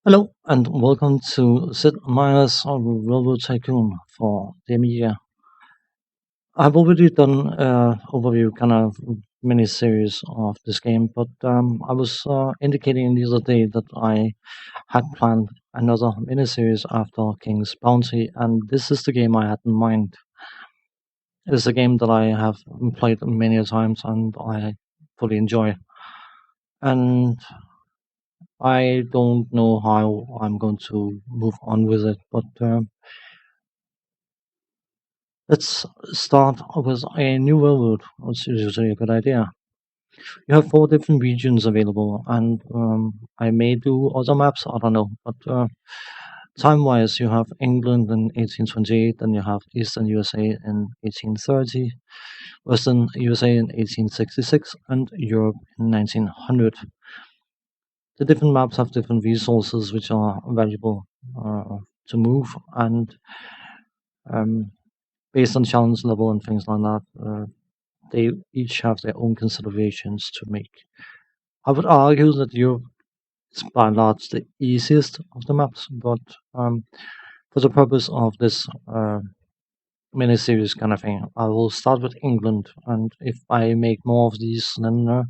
Hello and welcome to Sid Meier's Railroad Tycoon for the Amiga. I've already done an overview kind of mini series of this game, but I was indicating the other day that I had planned another mini series after King's Bounty, and this is the game I had in mind. It is a game that I have played many times and I fully enjoy. And I don't know how I'm going to move on with it, but let's start with a new railroad. It's usually a good idea. You have four different regions available, and I may do other maps, I don't know. But time-wise, you have England in 1828, then you have Eastern USA in 1830, Western USA in 1866, and Europe in 1900. The different maps have different resources which are valuable to move, and um, based on challenge level and things like that, they each have their own considerations to make. I would argue that Europe is by and large the easiest of the maps, but for the purpose of this mini-series kind of thing, I will start with England, and if I make more of these, then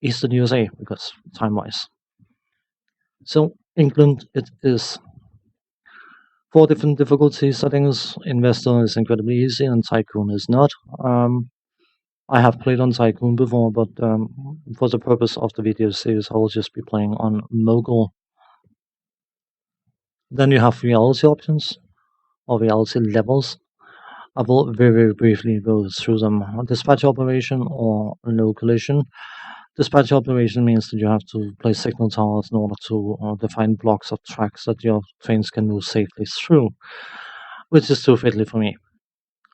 Eastern USA, because time-wise. So England, it is four different difficulty settings. Investor is incredibly easy, and Tycoon is not. I have played on Tycoon before, but for the purpose of the video series, I will just be playing on Mogul. Then you have reality options or reality levels. I will very briefly go through them. Dispatch operation or no collision. Dispatch operation means that you have to place signal towers in order to define blocks of tracks that your trains can move safely through, which is too fiddly for me.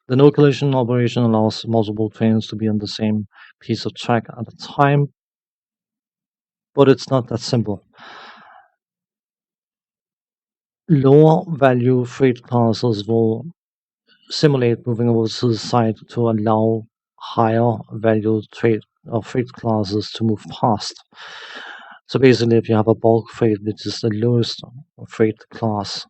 The no collision operation allows multiple trains to be on the same piece of track at a time, but it's not that simple. Lower value freight classes will simulate moving over to the side to allow higher value trade or freight classes to move past. So basically, if you have a bulk freight, which is the lowest freight class,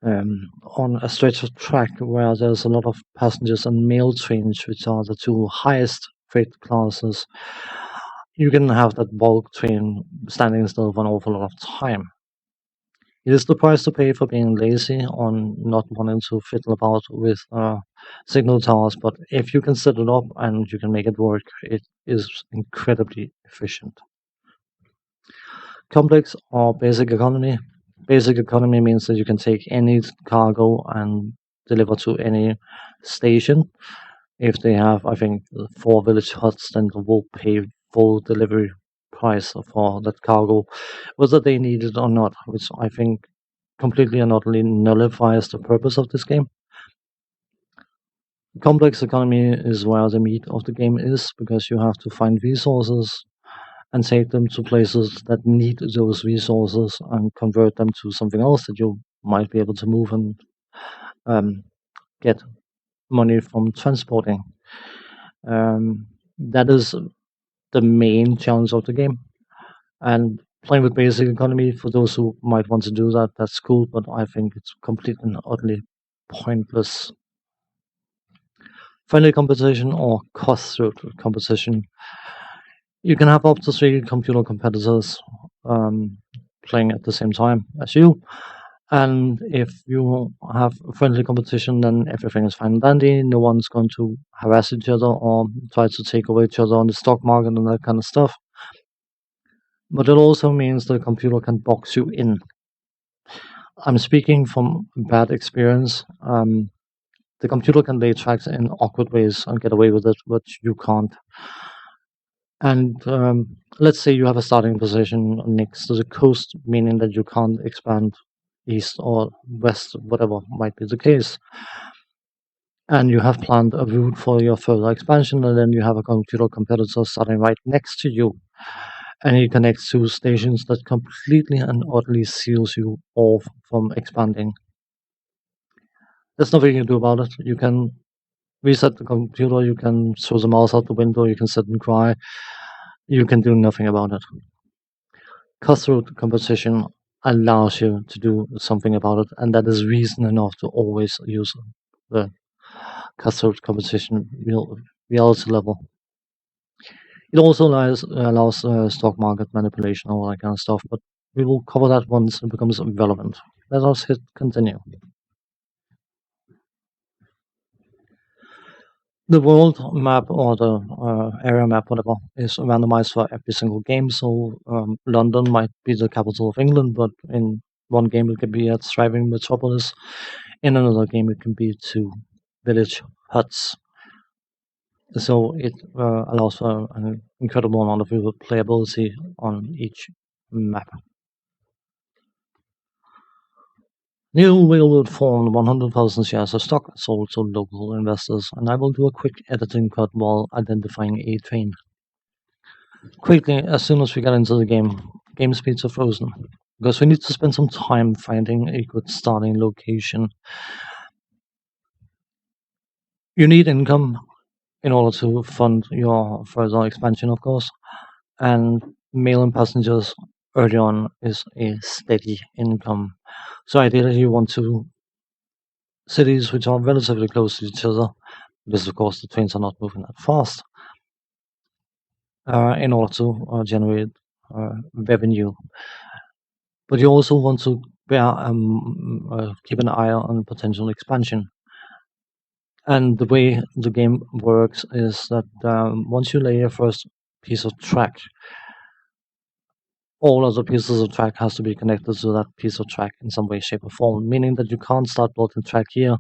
on a stretch of track where there's a lot of passengers and mail trains, which are the two highest freight classes, you can have that bulk train standing still for an awful lot of time. It is the price to pay for being lazy on not wanting to fiddle about with signal towers, but if you can set it up and you can make it work, it is incredibly efficient. Complex or basic economy. Basic economy means that you can take any cargo and deliver to any station. If they have, I think, four village huts, then they will pay full delivery price for that cargo, whether they need it or not, which I think completely and utterly nullifies the purpose of this game. Complex economy is where the meat of the game is, because you have to find resources and take them to places that need those resources and convert them to something else that you might be able to move and get money from transporting. That is the main challenge of the game. And playing with basic economy, for those who might want to do that, that's cool, but I think it's completely and utterly pointless. Friendly competition or cutthroat competition. You can have up to three computer competitors playing at the same time as you. And if you have friendly competition, then everything is fine and dandy. No one's going to harass each other or try to take away each other on the stock market and that kind of stuff. But it also means the computer can box you in. I'm speaking from bad experience. The computer can lay tracks in awkward ways and get away with it, but you can't. And let's say you have a starting position next to the coast, meaning that you can't expand east or west, whatever might be the case. And you have planned a route for your further expansion, and then you have a computer competitor starting right next to you. And he connects two stations that completely and utterly seals you off from expanding. There's nothing you can do about it. You can reset the computer, you can throw the mouse out the window, you can sit and cry. You can do nothing about it. Cutthroat competition allows you to do something about it, and that is reason enough to always use the custard compensation reality level. It also allows stock market manipulation, all that kind of stuff, but we will cover that once it becomes relevant. Let us hit continue. The world map or the area map, whatever, is randomized for every single game. So London might be the capital of England, but in one game it could be a thriving metropolis. In another game, it can be two village huts. So it allows for an incredible amount of replayability on each map. New Railroad formed 100,000 shares of stock sold to local investors, and I will do a quick editing cut while identifying a train. Quickly, as soon as we get into the game speeds are frozen, because we need to spend some time finding a good starting location. You need income in order to fund your further expansion, of course, and mail and passengers early on is a steady income. So ideally, you want to cities which are relatively close to each other, because of course the trains are not moving that fast, in order to generate revenue. But you also want to keep an eye on potential expansion. And the way the game works is that once you lay your first piece of track, all other pieces of track has to be connected to that piece of track in some way, shape, or form. Meaning that you can't start building track here,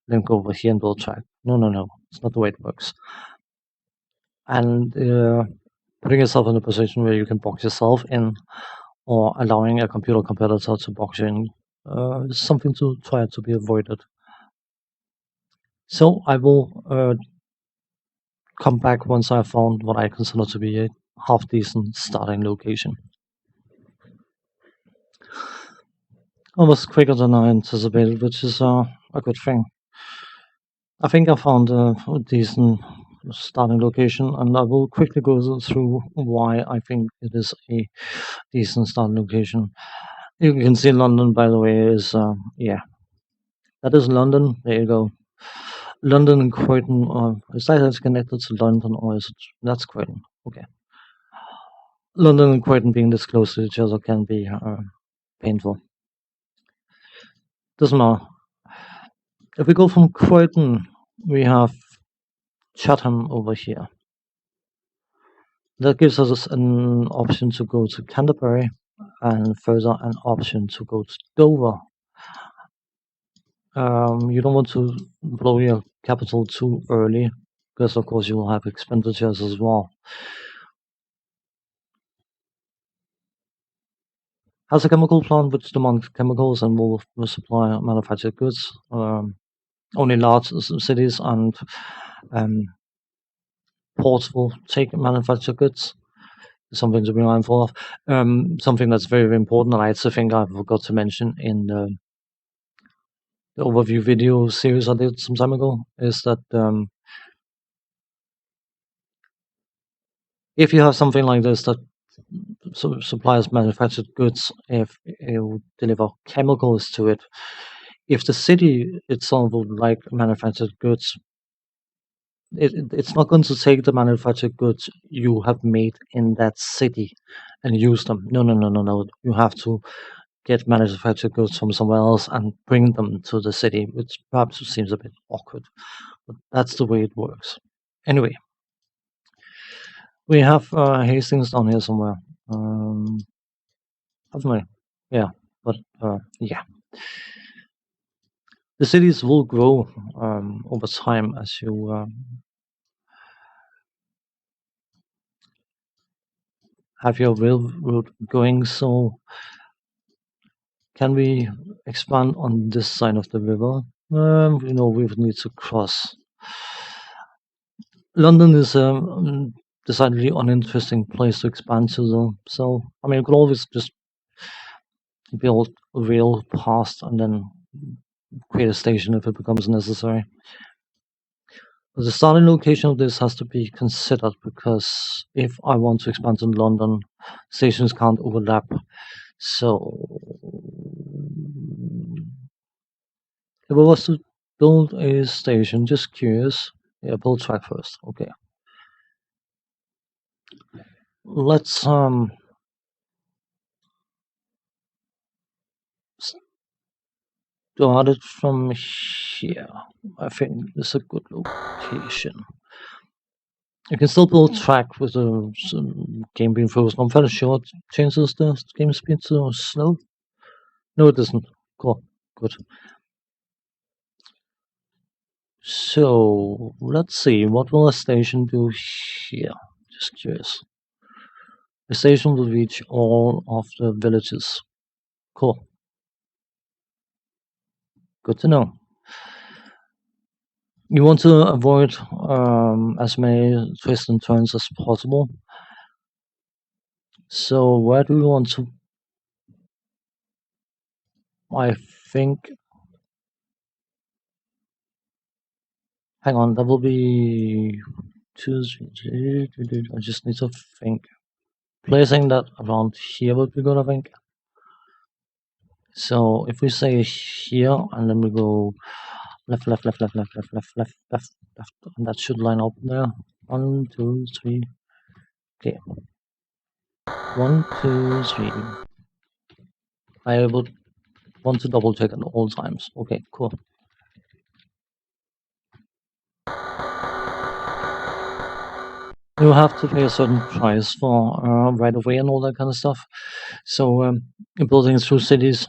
then go over here and build track. No, no, no. It's not the way it works. And putting yourself in a position where you can box yourself in, or allowing a computer competitor to box you in, is something to try to be avoided. So I will come back once I found what I consider to be a half decent starting location. Almost quicker than I anticipated, which is a good thing. I think I found a decent starting location, and I will quickly go through why I think it is a decent starting location. You can see London, by the way, is yeah, that is London. There you go. London and Croydon. Is that it's connected to London, or is it that's Croydon? Okay. London and Croydon being this close to each other can be painful. Doesn't matter. If we go from Croydon, we have Chatham over here. That gives us an option to go to Canterbury, and further an option to go to Dover. You don't want to blow your capital too early, because of course you will have expenditures as well. Has a chemical plant which demands chemicals and will supply manufactured goods. Only large cities and ports will take manufactured goods. Something to be mindful of. Something that's very, very important, and I also think I forgot to mention in the overview video series I did some time ago, is that if you have something like this that supplies manufactured goods, if you deliver chemicals to it, if the city itself would like manufactured goods, it's not going to take the manufactured goods you have made in that city and use them. No, no, no, no, no. You have to get manufactured goods from somewhere else and bring them to the city, which perhaps seems a bit awkward, but that's the way it works. Anyway, we have Hastings down here somewhere. Haven't we? Yeah, but yeah. The cities will grow over time as you have your railroad going. So, can we expand on this side of the river? We would need to cross. London is a decidedly uninteresting place to expand to, though. So, I mean, you could always just build a rail past and then create a station if it becomes necessary. The starting location of this has to be considered, because if I want to expand in London, stations can't overlap. So If I was to build a station, just curious. Yeah, build track first. Okay. Let's start it from here. I think this is a good location. You can still build track with the game being frozen. I'm fairly sure it changes the game speed to slow. No, it doesn't. Cool. Good. So let's see. What will a station do here? Just curious. The station will reach all of the villages. Cool. Good to know. You want to avoid as many twists and turns as possible. So where do you want to? I think. Hang on, that will be two. I just need to think. Placing that around here would be good, I think. So if we say here and then we go left, left, left, left, left, left, left, left, left, left, and that should line up there. 1, 2, 3. Okay. 1, 2, 3. I would want to double check at all times. Okay, cool. You have to pay a certain price for right of way and all that kind of stuff. So building through cities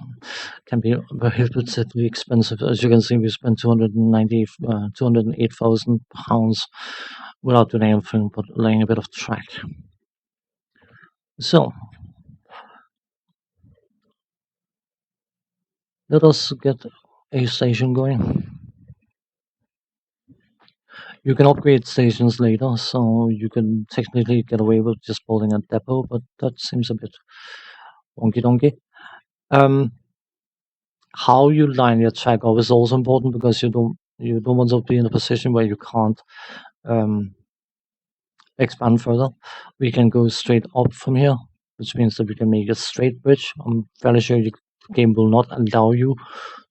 can be prohibitively expensive. As you can see, we spent 208,000 pounds without doing anything but laying a bit of track. So let us get a station going. You can upgrade stations later, so you can technically get away with just building a depot, but that seems a bit wonky donkey. Um, how you line your track up is also important because you don't want to be in a position where you can't um, expand further. We can go straight up from here, which means that we can make a straight bridge. I'm fairly sure the game will not allow you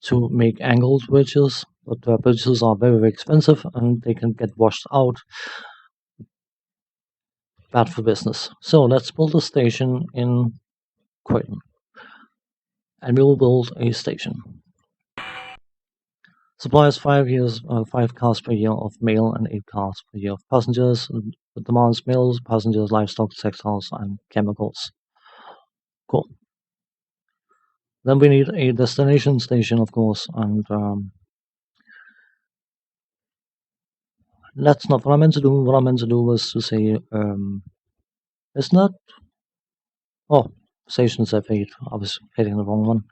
to make angled bridges, but bridges are very, very expensive and they can get washed out. Bad for business. So let's build a station in Croydon, and we will build a station. Supplies 5 years, 5 cars per year of mail and 8 cars per year of passengers. It demands mails, passengers, livestock, textiles, and chemicals. Cool. Then we need a destination station, of course, and that's not what I meant to do. What I meant to do was to say, it's not. Oh, stations F8. I was hitting the wrong one.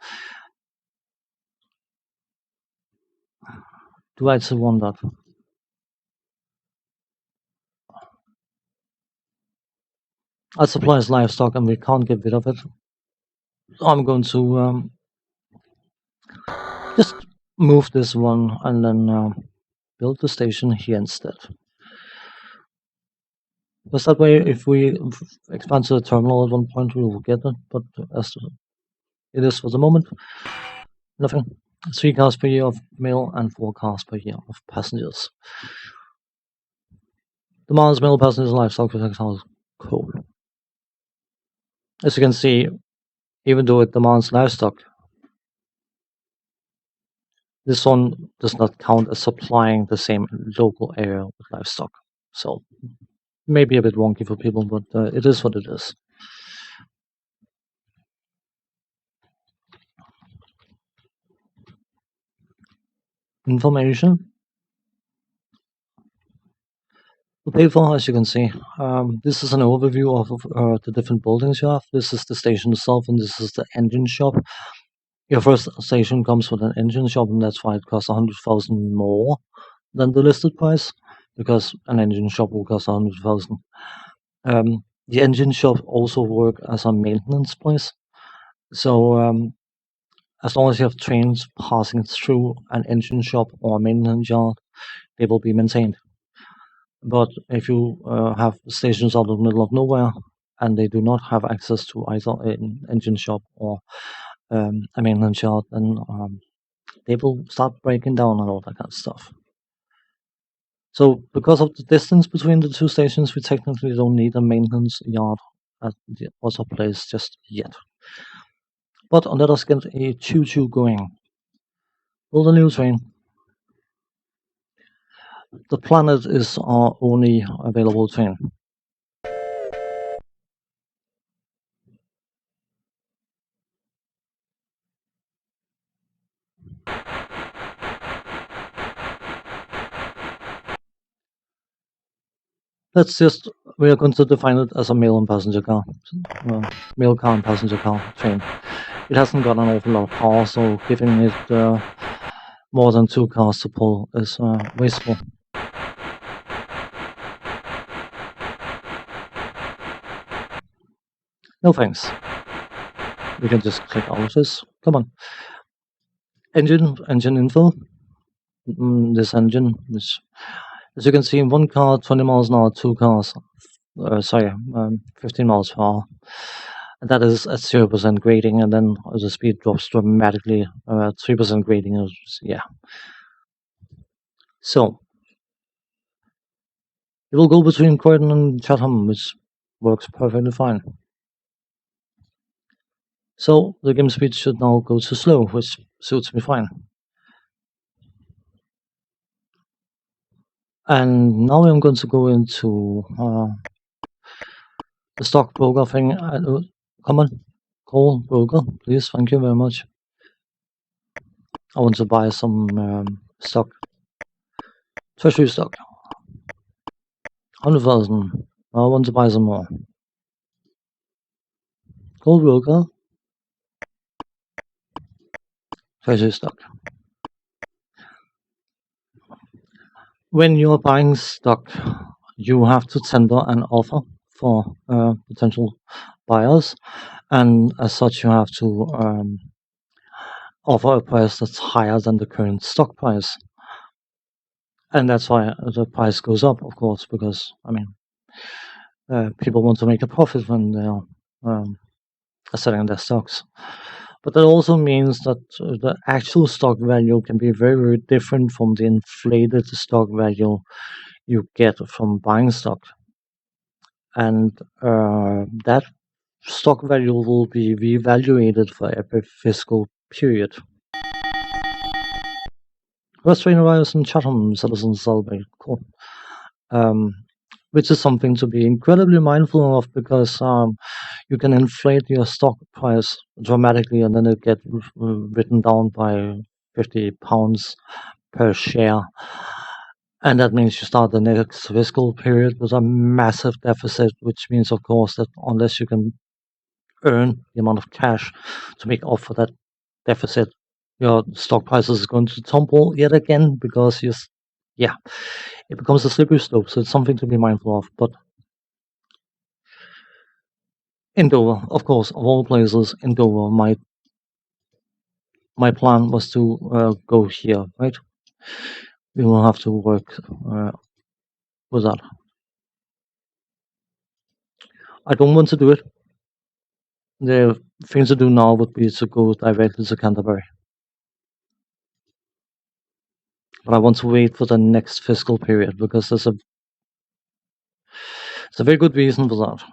Do I still want that? That supplies livestock, and we can't get rid of it. I'm going to just move this one and then build the station here instead. Because that way, if we expand to the terminal at one point, we will get it. But as it is for the moment, nothing. 3 cars per year of mail and 4 cars per year of passengers. Demands mail, passengers, livestock, textiles, coal. As you can see, even though it demands livestock, this one does not count as supplying the same local area with livestock. So maybe a bit wonky for people, but it is what it is. Information to pay for, as you can see. This is an overview of the different buildings you have. This is the station itself, and this is the engine shop. Your first station comes with an engine shop, and that's why it costs 100,000 more than the listed price, because an engine shop will cost 100,000. The engine shop also work as a maintenance place. So as long as you have trains passing through an engine shop or a maintenance yard, they will be maintained. But if you have stations out of the middle of nowhere and they do not have access to either an engine shop or a maintenance yard, then they will start breaking down and all that kind of stuff. So because of the distance between the two stations, we technically don't need a maintenance yard at the other place just yet. But let us get a choo-choo going. Build a new train. The planet is our only available train. We are going to define it as a mail and passenger car. Mail car and passenger car train. It hasn't got an awful lot of power, so giving it more than 2 cars to pull is wasteful. No thanks. We can just click out of this. Come on. Engine info. This engine, which, as you can see, 1 car, 20 miles an hour, 2 cars, 15 miles per hour. And that is at 0% grading, and then the speed drops dramatically. 3% grading is, yeah. So, it will go between Croydon and Chatham, which works perfectly fine. So, the game speed should now go to slow, which suits me fine. And now I'm going to go into the stock broker thing. Come on, call broker, please. Thank you very much. I want to buy some stock, treasury stock. 100,000. I want to buy some more. Call broker, treasury stock. When you're buying stock, you have to tender an offer for potential buyers, and as such, you have to offer a price that's higher than the current stock price. And that's why the price goes up, of course, because people want to make a profit when they're selling their stocks. But that also means that the actual stock value can be very, very different from the inflated stock value you get from buying stock. And that stock value will be reevaluated for every fiscal period. First train arrives in Chatham, Citizen Selby. Cool. Which is something to be incredibly mindful of, because you can inflate your stock price dramatically and then it get written down by £50 per share. And that means you start the next fiscal period with a massive deficit, which means, of course, that unless you can earn the amount of cash to make up for that deficit, your stock prices is going to tumble yet again, because it becomes a slippery slope. So it's something to be mindful of. But in Dover, of course, of all places, in Dover, my plan was to go here, right? We will have to work with that. I don't want to do it. The thing to do now would be to go directly to Canterbury. But I want to wait for the next fiscal period, because there's a very good reason for that.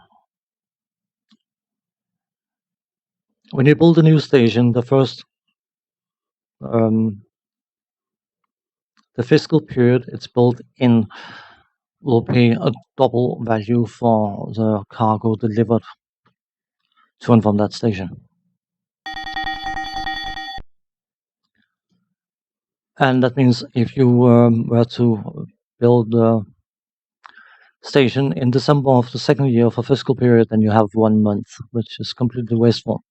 When you build a new station, the fiscal period it's built in will pay a double value for the cargo delivered to and from that station. And that means if you were to build a station in December of the second year of a fiscal period, then you have 1 month, which is completely wasteful.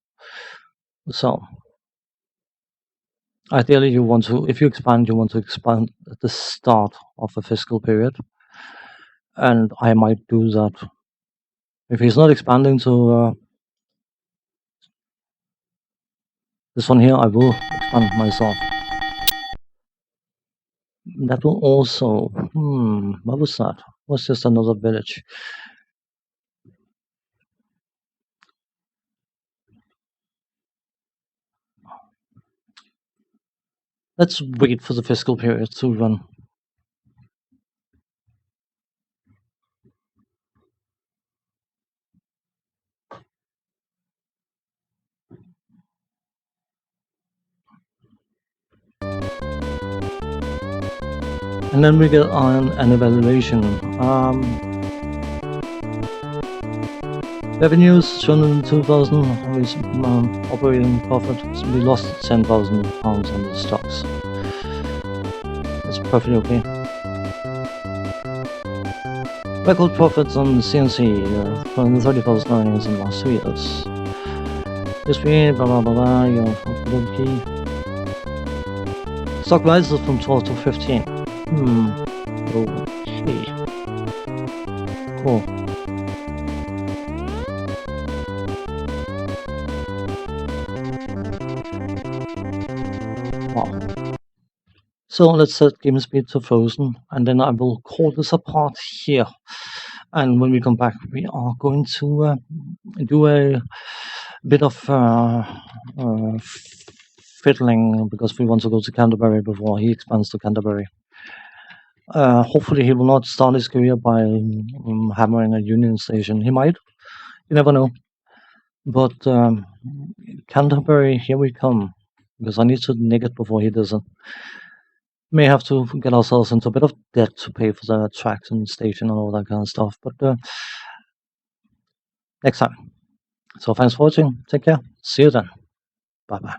So ideally, if you expand, you want to expand at the start of a fiscal period. And I might do that. If he's not expanding to this one here, I will expand myself. That will also, what was that? Was just another village. Let's wait for the fiscal period to run. And then we get on an evaluation. Revenues $202,000, operating profit, we lost £10,000 on the stocks. That's perfectly okay. Record profits on CNC, $230,000 earnings in the last 2 years. History, blah blah blah, okay. Stock rises from 12 to 15. Okay. Cool. Wow. So let's set game speed to frozen, and then I will call this apart here. And when we come back, we are going to do a bit of fiddling because we want to go to Canterbury before he expands to Canterbury. Hopefully, he will not start his career by hammering a Union station. He might. You never know. But Canterbury, here we come. Because I need to nick it before he does it. May have to get ourselves into a bit of debt to pay for the tracks and station and all that kind of stuff. But next time. So thanks for watching. Take care. See you then. Bye bye.